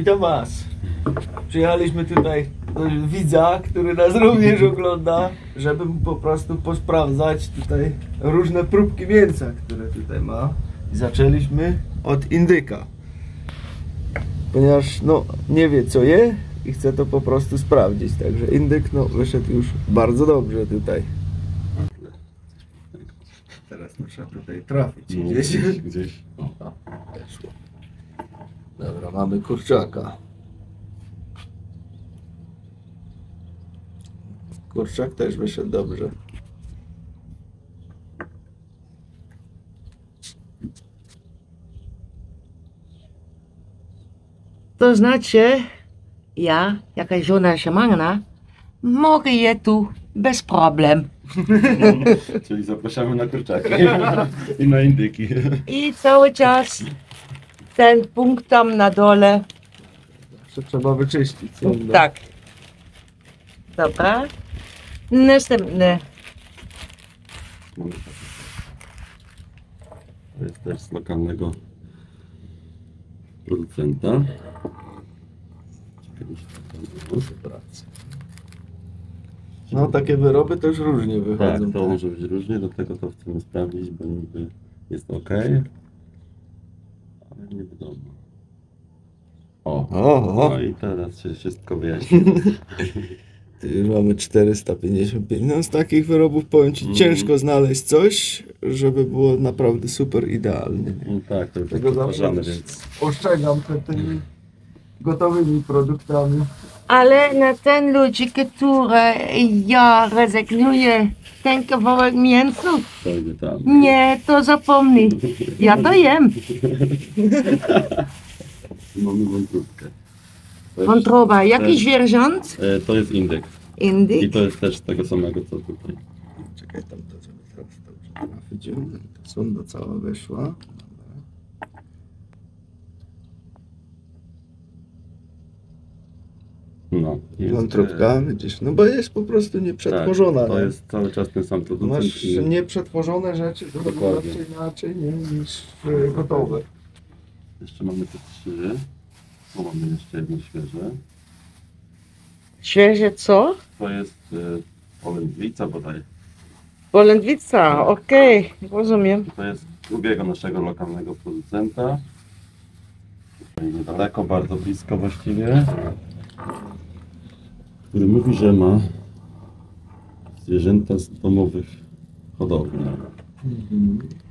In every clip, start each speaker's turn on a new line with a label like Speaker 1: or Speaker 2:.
Speaker 1: Witam Was. Przyjechaliśmy tutaj do widza, który nas również ogląda, żeby mu po prostu posprawdzać tutaj różne próbki mięsa, które tutaj ma. I zaczęliśmy od indyka. Ponieważ no, nie wie co je i chce to po prostu sprawdzić. Także indyk no, wyszedł już bardzo dobrze tutaj. Teraz muszę tutaj trafić gdzieś. O, weszło. Dobra, mamy kurczaka. Kurczak też wyszedł dobrze.
Speaker 2: To znaczy, ja, jaka żona szamana, mogę je tu bez problem.
Speaker 3: Czyli zapraszamy na kurczaki i na indyki.
Speaker 2: I cały czas ten punkt tam na dole.
Speaker 1: Jeszcze trzeba wyczyścić. Co?
Speaker 2: Tak. Dobra. Następny.
Speaker 3: To jest też z lokalnego producenta.
Speaker 1: No takie wyroby też różnie
Speaker 3: Tak,
Speaker 1: wychodzą.
Speaker 3: to może być różnie, dlatego to chcemy sprawdzić, bo niby jest ok, ale nie wiadomo.
Speaker 1: O.
Speaker 3: No i teraz się wszystko wyjaśni.
Speaker 1: Już mamy 455. No z takich wyrobów powiem Ci, ciężko znaleźć coś, żeby było naprawdę super idealnie.
Speaker 3: No tak, to już
Speaker 1: Tego
Speaker 3: jest
Speaker 1: zawsze
Speaker 3: podważane, więc
Speaker 1: ostrzegam przed tymi gotowymi produktami.
Speaker 2: Ale na ten ludzi, który ja rezygnuję ten kawałek mięsa,
Speaker 3: to idzie tam.
Speaker 2: nie, to zapomnij. Ja to jem.
Speaker 3: Mamy wątróbkę.
Speaker 2: Wątroba. Jaki zwierząt?
Speaker 3: To jest indyk. I
Speaker 2: Indyk.
Speaker 3: to jest też tego samego co tutaj.
Speaker 1: Czekaj tam to, żeby teraz dobrze trafić. To sonda cała wyszła.
Speaker 3: No. Jest,
Speaker 1: Wątróbka, widzisz, no bo jest po prostu nieprzetworzona.
Speaker 3: Tak, to
Speaker 1: nie?
Speaker 3: jest cały czas ten sam producent.
Speaker 1: Masz nieprzetworzone rzeczy, to robią
Speaker 3: Dokładnie.
Speaker 1: raczej inaczej niż gotowe.
Speaker 3: Jeszcze mamy te 3. Tu mamy jeszcze jedno świeże.
Speaker 2: Świeże co?
Speaker 3: To jest polędwica bodaj.
Speaker 2: Polędwica, okej, rozumiem.
Speaker 3: To jest drugiego naszego lokalnego producenta. Tutaj niedaleko, bardzo blisko właściwie. Który mówi, że ma zwierzęta z domowych hodowli.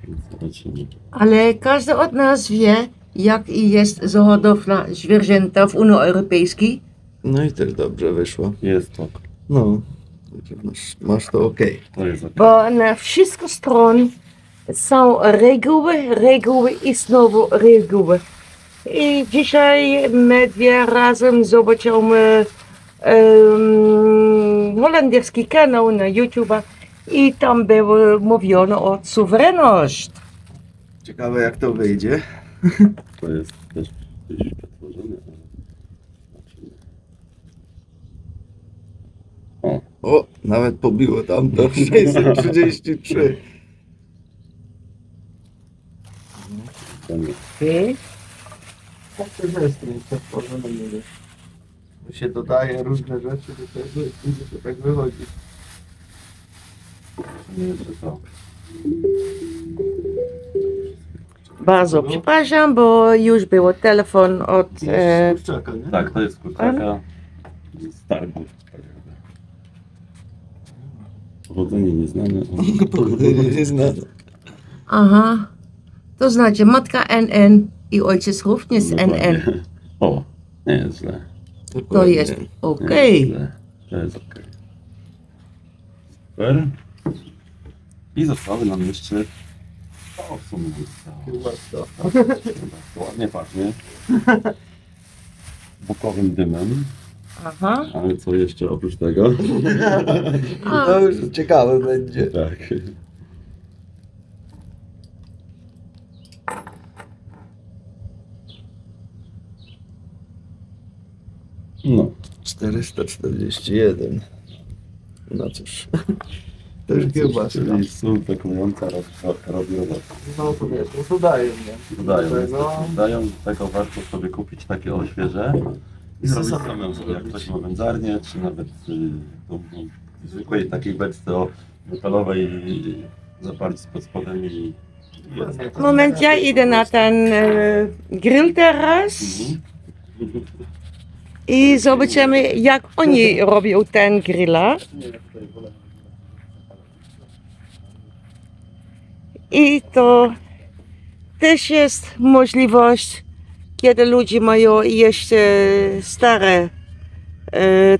Speaker 3: Więc zobaczymy.
Speaker 2: Ale każdy od nas wie, jak jest hodowla zwierzęta w Unii Europejskiej.
Speaker 1: No i też dobrze wyszło.
Speaker 3: Jest to.
Speaker 1: No, masz to ok.
Speaker 3: To jest ok.
Speaker 2: Bo na wszystkich stron są reguły i znowu reguły. I dzisiaj my dwie razem zobaczymy holenderski kanał na YouTube i tam było mówione o suwerenność.
Speaker 1: Ciekawe jak to wyjdzie.
Speaker 3: To jest też gdzieś przetworzone, ale zobaczymy. O,
Speaker 1: O, nawet pobiło tam do 633.
Speaker 3: to nie.
Speaker 2: Okay.
Speaker 1: Tak to jest przetworzone, nie wiem. Bo się dodaje różne rzeczy do tego i to tak wychodzi.
Speaker 3: Nie jest, że to.
Speaker 2: Bardzo przepraszam, bo już był telefon od...
Speaker 1: Kurczaka, nie?
Speaker 3: Tak, to jest kurczaka z targu. Pochodzenie nieznane.
Speaker 1: Nie znane.
Speaker 2: Aha, to znaczy matka NN i ojciec również NN.
Speaker 3: O, nie jest źle.
Speaker 2: To jest
Speaker 3: Nie
Speaker 2: okej.
Speaker 3: jest źle. To jest okej. Super. I zostały nam jeszcze... O, w sumie zostało. To ładnie pachnie. Bukowym dymem.
Speaker 2: Aha.
Speaker 3: Ale co jeszcze oprócz tego?
Speaker 1: To już ciekawe będzie.
Speaker 3: Tak. No.
Speaker 1: 441. No cóż. Też kiełbasa.
Speaker 3: Czyli sól pekująca robi robotę.
Speaker 1: No to wiesz, no to daje mnie.
Speaker 3: Dają tego, warto sobie kupić takie o świeże i zrobić samemu, jak ktoś ma wędzarnię, czy nawet w zwykłej takiej beczce metalowej zapalić pod spodem i jest.
Speaker 2: Moment, ja idę na ten grill teraz i zobaczymy, jak oni robią ten grilla. I to też jest możliwość, kiedy ludzie mają jeszcze stare,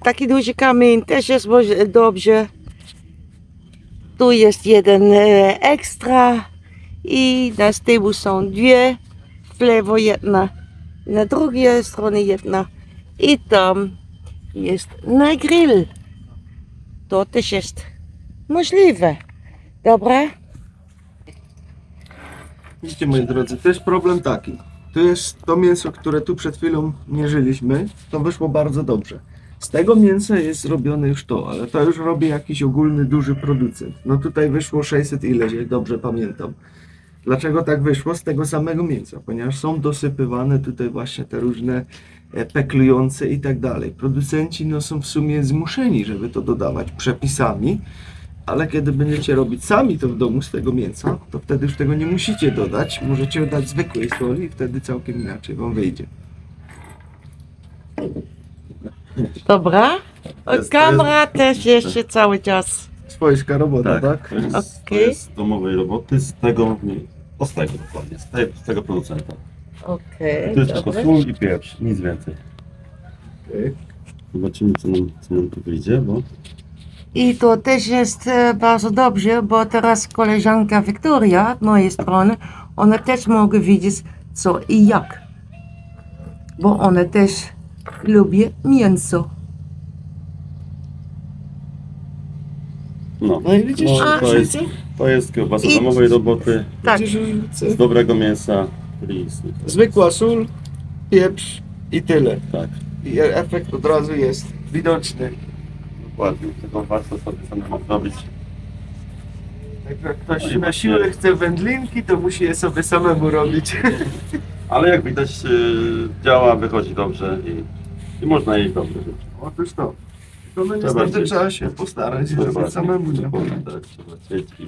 Speaker 2: taki duży kamień, też jest dobrze. Tu jest jeden ekstra i na tyłu są dwie, w lewo jedna, na drugiej stronie jedna i tam jest na grill. To też jest możliwe. Dobra?
Speaker 1: Widzicie, moi drodzy, to jest problem taki. To jest to mięso, które tu przed chwilą mierzyliśmy, to wyszło bardzo dobrze. Z tego mięsa jest zrobione już to, ale to już robi jakiś ogólny, duży producent. No tutaj wyszło 600 ileś, jak dobrze pamiętam. Dlaczego tak wyszło? Z tego samego mięsa, ponieważ są dosypywane tutaj właśnie te różne peklujące i tak dalej. Producenci no, są w sumie zmuszeni, żeby to dodawać przepisami, ale kiedy będziecie robić sami to w domu z tego mięsa, to wtedy już tego nie musicie dodać. Możecie dodać zwykłej soli i wtedy całkiem inaczej wam wyjdzie.
Speaker 2: Dobra.
Speaker 3: Jest-
Speaker 2: Kamera też jeszcze cały czas.
Speaker 1: Swojska robota, tak?
Speaker 3: To jest, to
Speaker 2: Okej.
Speaker 3: jest z domowej roboty, z tego dokładnie, z tego producenta.
Speaker 2: Okej,
Speaker 3: To jest tylko
Speaker 2: dobra.
Speaker 3: sól i pieprz, nic więcej.
Speaker 1: Okej.
Speaker 3: Zobaczymy co nam tu wyjdzie, bo
Speaker 2: I to też jest bardzo dobrze, bo teraz koleżanka Wiktoria z mojej strony, ona też może widzieć co i jak. Bo ona też lubi mięso.
Speaker 3: no.
Speaker 1: No i widzisz,
Speaker 3: To jest kiełbasa
Speaker 2: I-
Speaker 3: domowej roboty,
Speaker 2: Tak,
Speaker 1: widzisz różnicę?
Speaker 3: z dobrego mięsa i
Speaker 1: Zwykła sól, pieprz i tyle.
Speaker 3: tak,
Speaker 1: I efekt od razu jest widoczny.
Speaker 3: dokładnie. Tylko warto sobie samemu zrobić.
Speaker 1: Jak ktoś na siłę chce wędlinki, to musi je sobie samemu robić.
Speaker 3: Ale jak widać działa, wychodzi dobrze i można jeść dobre rzeczy.
Speaker 1: Otóż to. To no
Speaker 3: Trzeba
Speaker 1: niestety
Speaker 3: się-
Speaker 1: trzeba się postarać, żeby
Speaker 3: Dokładnie.
Speaker 1: samemu nie.
Speaker 3: Tak, trzeba chcieć i...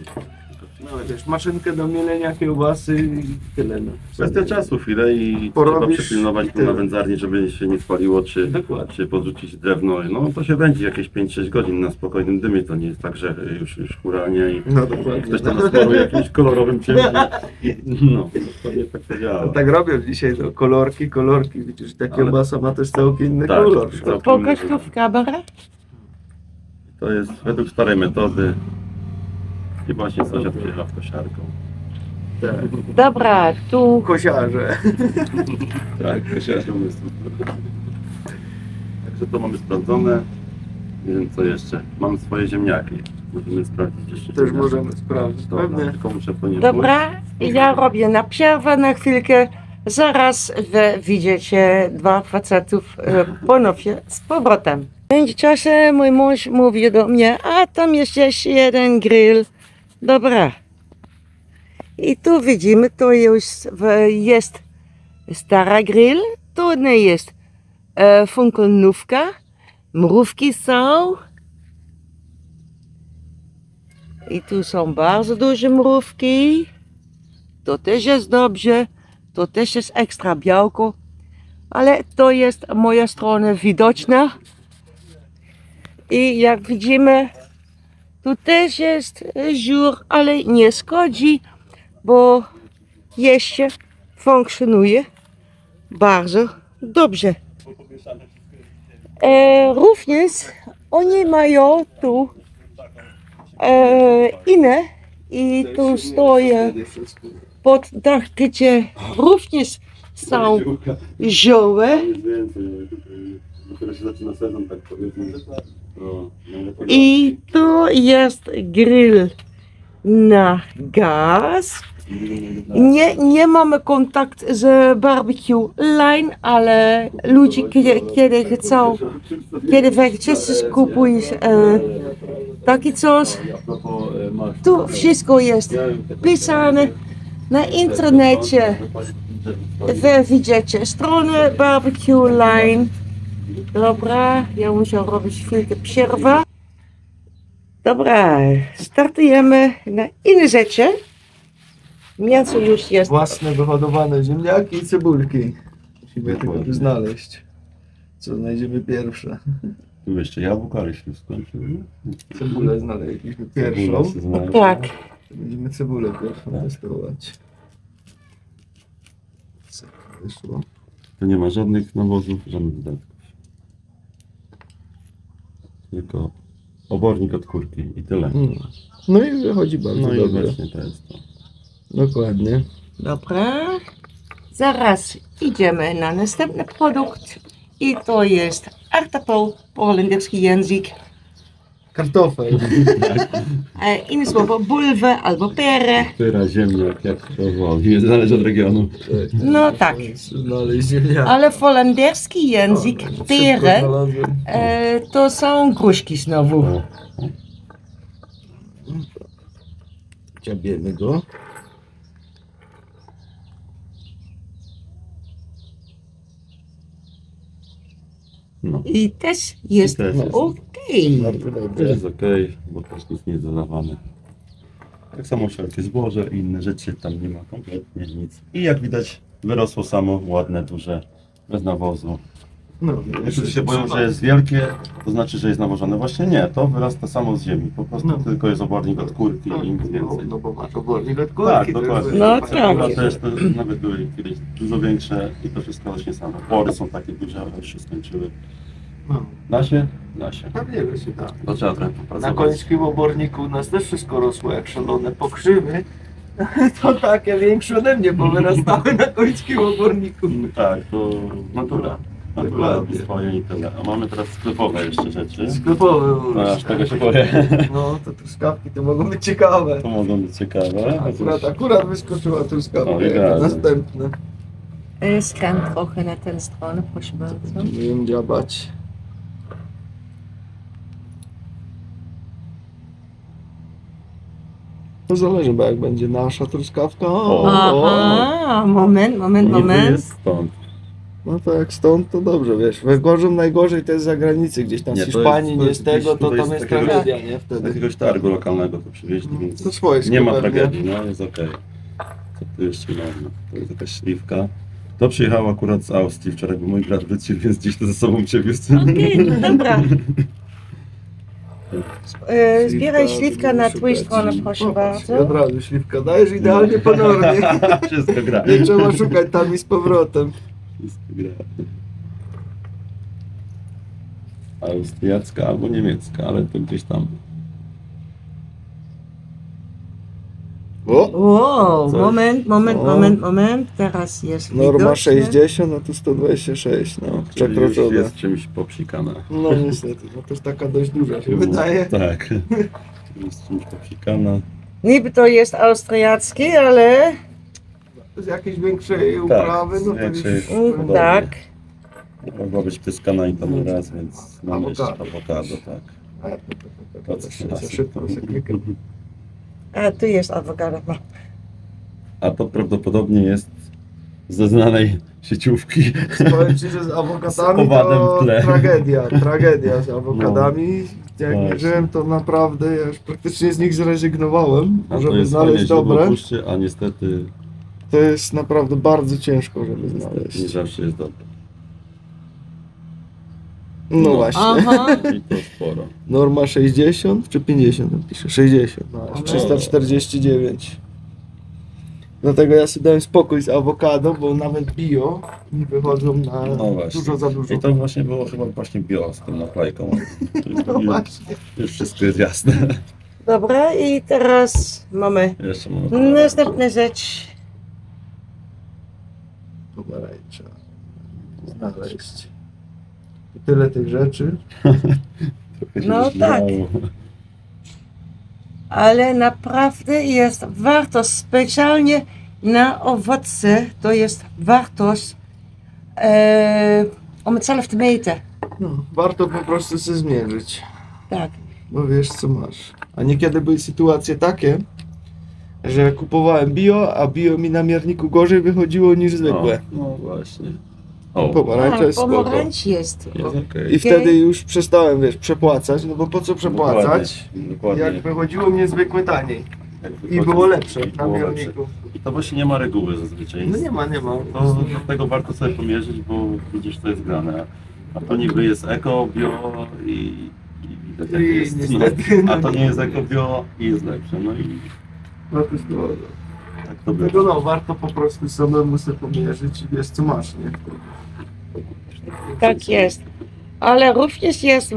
Speaker 1: No wiesz, maszynkę do mielenia kiełbasy i tyle. No.
Speaker 3: Kwestia czasu chwilę i
Speaker 1: Porobisz
Speaker 3: trzeba przypilnować
Speaker 1: i
Speaker 3: tu na
Speaker 1: tyle.
Speaker 3: wędzarni, żeby się nie spaliło,
Speaker 1: Dokładnie.
Speaker 3: czy podrzucić drewno. No to się będzie jakieś 5-6 godzin na spokojnym dymie, to nie jest tak, że już huranie i
Speaker 1: No dokładnie.
Speaker 3: ktoś tam nasmaruje jakimś kolorowym czymś. No, to nie tak to działa.
Speaker 1: No, tak robią dzisiaj, to kolorki. Widzisz, ta
Speaker 3: Ale-
Speaker 1: kiełbasa ma też całkiem inny
Speaker 3: Tak,
Speaker 1: kolor.
Speaker 3: całkiem
Speaker 2: pokaż
Speaker 3: inny.
Speaker 2: tu w kamerę.
Speaker 3: To jest według starej metody i właśnie sąsiad przyjechał kosiarką.
Speaker 1: Tak.
Speaker 2: Dobra, tu
Speaker 1: Kosiarze.
Speaker 3: Tak, kosiarką jest. Także to mamy sprawdzone. Nie wiem co jeszcze. Mam swoje ziemniaki. Możemy sprawdzić jeszcze.
Speaker 1: Też
Speaker 3: ziemniaki.
Speaker 1: możemy sprawdzić,
Speaker 3: Dobra,
Speaker 1: pewnie.
Speaker 3: tylko muszę po nie
Speaker 2: dobra, ja robię na przerwę na chwilkę. Zaraz wy widzicie dwa facetów ponownie z powrotem. W międzyczasie mój mąż mówi do mnie, a tam jest jeszcze jeden grill. Dobra. I tu widzimy, to już jest stara grill, to nie jest funkelnówka, mrówki są. I tu są bardzo duże mrówki. To też jest dobrze, to też jest ekstra białko, ale to jest moja strona widoczna. I jak widzimy, tu też jest żur, ale nie szkodzi, bo jeszcze funkcjonuje bardzo dobrze. Również oni mają tu inne i tu stoję pod dach, gdzie również są zioły
Speaker 3: Dopiero się zaczyna sezon, tak powiedzmy. To najlepiej.
Speaker 2: i tu jest grill na gaz. Nie mamy kontakt z barbecue line, ale ludzie kiedy chcą, kiedy chcesz kupić taki coś, tu wszystko jest pisane na internecie. Wy widzicie stronę barbecue line. Dobra, ja muszę robić chwilkę przerwę. Dobra, startujemy na inne rzeczy. Mięso już jest.
Speaker 1: Własne wyhodowane ziemniaki i cebulki. Musimy tylko tu znaleźć. Co znajdziemy pierwsze.
Speaker 3: Tu jeszcze jabłka, ale się skończył.
Speaker 1: Cebulę znaleźliśmy pierwszą.
Speaker 2: Tak.
Speaker 1: Będziemy cebulę pierwszą testować. Co wyszło?
Speaker 3: Tu nie ma żadnych nawozów, żadnych dodatków. Tylko obornik od kurki i tyle.
Speaker 1: No i wychodzi bardzo
Speaker 3: No i
Speaker 1: dobrze.
Speaker 3: właśnie to jest to.
Speaker 1: Dokładnie.
Speaker 2: Dobra. Zaraz idziemy na następny produkt. I to jest aardappel, po holenderski język.
Speaker 1: Kartofel.
Speaker 2: Inne słowo bulwę albo perę.
Speaker 3: Pyra, ziemniak, jak to woli. Zależy od regionu.
Speaker 2: No tak.
Speaker 1: Znaleźć ziemniaki.
Speaker 2: Ale w holenderski język perę
Speaker 1: Znalazłem.
Speaker 2: to są gruszki znowu.
Speaker 3: O,
Speaker 1: Ciabiemy go.
Speaker 3: no.
Speaker 2: I też jest
Speaker 3: I też jest.
Speaker 2: okej.
Speaker 1: Bardzo
Speaker 3: To
Speaker 1: dobrze.
Speaker 3: jest okej, bo też nic nie jest dodawane. Tak samo wszelkie zboże i inne rzeczy, tam nie ma kompletnie nic. I jak widać wyrosło samo, ładne, duże, bez nawozu.
Speaker 1: No,
Speaker 3: Niektórzy się boją, że jest wielkie, to znaczy, że jest nawożone. Właśnie nie, to wyrasta samo z ziemi. Po prostu
Speaker 1: No.
Speaker 3: tylko jest obornik od kurki i nic więcej.
Speaker 1: No bo masz obornik od
Speaker 3: Tak,
Speaker 1: kurki.
Speaker 3: dokładnie.
Speaker 2: No
Speaker 3: Te
Speaker 2: tak.
Speaker 3: kurwa też to nawet były kiedyś dużo większe i to wszystko rośnie samo. Pory są takie duże, ale już się skończyły.
Speaker 1: No,
Speaker 3: Da się? Da się.
Speaker 1: pewnie by się da.
Speaker 3: To trzeba trochę
Speaker 1: Na
Speaker 3: popracować.
Speaker 1: końskim oborniku u nas też wszystko rosło jak szalone pokrzywy. To takie większe ode mnie, bo wyrastały na końskim oborniku.
Speaker 3: Tak, to natura. Natura
Speaker 1: Dokładnie.
Speaker 3: swoje i tyle. A mamy teraz sklepowe jeszcze rzeczy.
Speaker 1: Sklepowe.
Speaker 3: No, aż tego się boję.
Speaker 1: No, to truskawki to mogą być ciekawe.
Speaker 3: To mogą być ciekawe.
Speaker 1: Akurat wyskoczyła truskawka
Speaker 3: O,
Speaker 1: jako
Speaker 3: idealnie.
Speaker 1: następne.
Speaker 2: Skan trochę na tę stronę, proszę bardzo.
Speaker 1: Nie wiem dziabać. To zależy, bo jak będzie nasza truskawka,
Speaker 2: Aha, moment.
Speaker 3: Niby jest stąd.
Speaker 1: no to jak stąd, to dobrze, wiesz. We gorzym najgorzej to jest za granicy, gdzieś tam
Speaker 3: Nie,
Speaker 1: z
Speaker 3: to
Speaker 1: Hiszpanii,
Speaker 3: jest- to
Speaker 1: nie
Speaker 3: jest
Speaker 1: z tego,
Speaker 3: gdzieś
Speaker 1: to
Speaker 3: tutaj
Speaker 1: tam
Speaker 3: z
Speaker 1: jest
Speaker 3: takiego-
Speaker 1: tragedia, nie?
Speaker 3: Z
Speaker 1: Wtedy.
Speaker 3: jakiegoś targu lokalnego to przywieźli, więc
Speaker 1: To swojskie
Speaker 3: nie ma
Speaker 1: pewnie.
Speaker 3: tragedii, no jest okej. Co tu jeszcze mamy? To jest jakaś śliwka. To przyjechało akurat z Austrii wczoraj, bo mój brat wrócił, więc gdzieś to ze sobą przywiózł.
Speaker 2: Okej, no dobra. Zbieraj śliwka na twój stronę, proszę
Speaker 1: Od
Speaker 2: bardzo.
Speaker 1: razu śliwka dajesz idealnie po normie.
Speaker 3: Wszystko gra.
Speaker 1: Nie trzeba szukać tam i z powrotem.
Speaker 3: Wszystko gra. Austriacka albo niemiecka, ale to gdzieś tam.
Speaker 1: O!
Speaker 2: Wow,
Speaker 3: Coś.
Speaker 2: moment. Teraz jest
Speaker 1: Norma
Speaker 2: widoczne.
Speaker 1: 60, a tu 126, no.
Speaker 3: Czyli już
Speaker 1: Przekroczone.
Speaker 3: jest czymś popsikane.
Speaker 1: No niestety, no to jest taka dość duża się wydaje.
Speaker 3: Tak. Jest czymś popsikana.
Speaker 2: Niby to jest austriacki, ale
Speaker 1: Z jakiejś większej uprawy, no to
Speaker 3: większej.
Speaker 1: już...
Speaker 3: Podobnie.
Speaker 2: tak.
Speaker 3: Mogła być pyskana i to nie raz, więc mamy jeszcze
Speaker 1: Awokado.
Speaker 3: awokado, tak.
Speaker 1: To za szybko sobie klikam.
Speaker 2: A tu jest awokado.
Speaker 3: A to prawdopodobnie jest ze znanej sieciówki.
Speaker 1: Powiem Ci, że z awokadami
Speaker 3: Z owadem w
Speaker 1: to
Speaker 3: tle.
Speaker 1: tragedia z awokadami. Jak
Speaker 3: Właśnie.
Speaker 1: mierzyłem, to naprawdę ja już praktycznie z nich zrezygnowałem,
Speaker 3: A to
Speaker 1: żeby
Speaker 3: jest
Speaker 1: znaleźć
Speaker 3: fajne źródło
Speaker 1: dobre.
Speaker 3: tłuszczy, a niestety
Speaker 1: To jest naprawdę bardzo ciężko, żeby
Speaker 3: nie
Speaker 1: znaleźć.
Speaker 3: zawsze jest dobre.
Speaker 1: No
Speaker 3: No.
Speaker 1: właśnie.
Speaker 2: Aha.
Speaker 3: I to sporo.
Speaker 1: Norma 60 czy 50? Tam pisze 60, no aż
Speaker 2: No.
Speaker 1: 349. Dlatego ja sobie dałem spokój z awokado, bo nawet bio mi wychodzą na
Speaker 3: No właśnie.
Speaker 1: dużo za dużo.
Speaker 3: I to właśnie było chyba właśnie bio z tą naklejką.
Speaker 1: No właśnie.
Speaker 3: Już wszystko jest jasne.
Speaker 2: Dobra, i teraz mamy
Speaker 3: Jeszcze mamy
Speaker 2: następna rzecz.
Speaker 1: Pomarańcza. Znaleźć. I tyle tych rzeczy.
Speaker 3: trochę się
Speaker 2: No
Speaker 3: zżerało.
Speaker 2: ale naprawdę jest wartość specjalnie na owoce, to jest wartość om het zelf te meten.
Speaker 1: No, warto po prostu się zmierzyć,
Speaker 2: Tak.
Speaker 1: bo wiesz co masz. A niekiedy były sytuacje takie, że kupowałem bio, a bio mi na mierniku gorzej wychodziło niż zwykłe.
Speaker 3: No właśnie. O,
Speaker 1: Pomarańcza jest spoko.
Speaker 2: pomarańcz jest.
Speaker 3: jest okej.
Speaker 1: I wtedy już przestałem, wiesz, przepłacać, no bo po co przepłacać,
Speaker 3: Dokładnie.
Speaker 1: jak wychodziło mnie zwykłe taniej
Speaker 3: Jak
Speaker 1: i
Speaker 3: wychodzi-
Speaker 1: było lepsze
Speaker 3: i
Speaker 1: na
Speaker 3: było
Speaker 1: mierniku.
Speaker 3: lepsze. To właśnie nie ma reguły zazwyczaj.
Speaker 1: No nie ma.
Speaker 3: To dlatego warto sobie pomierzyć, bo widzisz co jest grane. A to niby jest eko, bio i widać jak
Speaker 1: I
Speaker 3: jest.
Speaker 1: niestety,
Speaker 3: No, a to nie jest eko, bio i jest lepsze. No i
Speaker 1: No to jest to.
Speaker 3: tak to było.
Speaker 1: Dlatego no, warto po prostu samemu sobie pomierzyć i wiesz co masz, nie?
Speaker 2: Tak jest. Ale również jest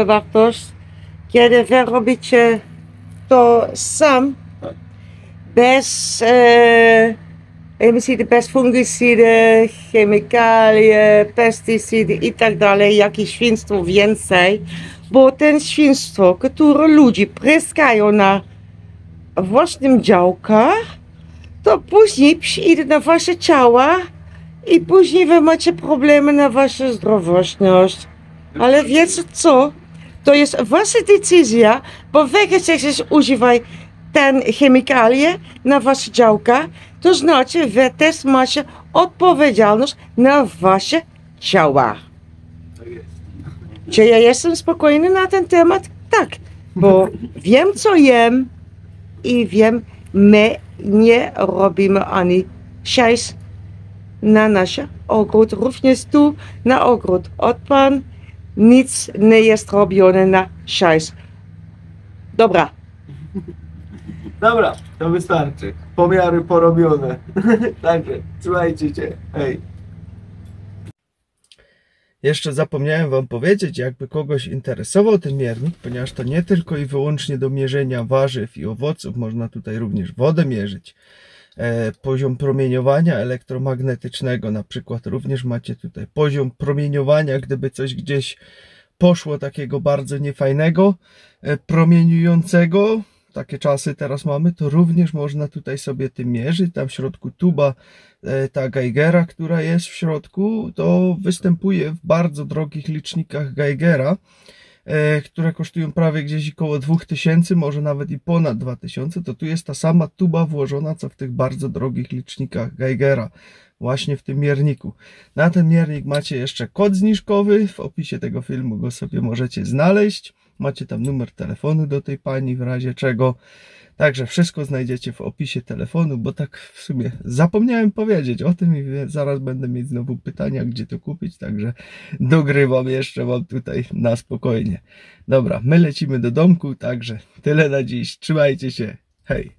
Speaker 2: wartość, kiedy wy robicie to sam,
Speaker 3: Tak.
Speaker 2: bez herbicide, bez fungicydy, chemikalie, pestycydy i tak dalej, jakieś świństwo więcej, bo ten świństwo, które ludzie pryskają na własnym działkach, to później przyjdzie na wasze ciała i później wy macie problemy na waszą zdrowotność. Ale wiecie co? To jest wasza decyzja, bo wy chcecie używać ten chemikalie na wasze działka, to znaczy wy też macie odpowiedzialność na wasze ciała.
Speaker 1: Tak jest.
Speaker 2: Czy ja jestem spokojny na ten temat? Tak, bo wiem co jem i wiem, my nie robimy ani szajs na nasz ogród, również tu na ogród od pan nic nie jest robione na szajs. Dobra.
Speaker 1: Dobra, to wystarczy. Pomiary porobione. Także trzymajcie się. Hej. Jeszcze zapomniałem wam powiedzieć, jakby kogoś interesował ten miernik, ponieważ to nie tylko i wyłącznie do mierzenia warzyw i owoców, można tutaj również wodę mierzyć. Poziom promieniowania elektromagnetycznego na przykład również macie tutaj poziom promieniowania, gdyby coś gdzieś poszło takiego bardzo niefajnego, promieniującego, takie czasy teraz mamy, to również można tutaj sobie tym mierzyć. Tam w środku tuba, ta Geigera, która jest w środku, to występuje w bardzo drogich licznikach Geigera, które kosztują prawie gdzieś około 2000, może nawet i ponad 2000, to tu jest ta sama tuba włożona, co w tych bardzo drogich licznikach Geigera, właśnie w tym mierniku. Na ten miernik macie jeszcze kod zniżkowy, w opisie tego filmu go sobie możecie znaleźć. Macie tam numer telefonu do tej pani w razie czego. Także wszystko znajdziecie w opisie telefonu, bo tak w sumie zapomniałem powiedzieć o tym i zaraz będę mieć znowu pytania, gdzie to kupić, także dogrywam jeszcze wam tutaj na spokojnie. Dobra, my lecimy do domku, także tyle na dziś. Trzymajcie się. Hej!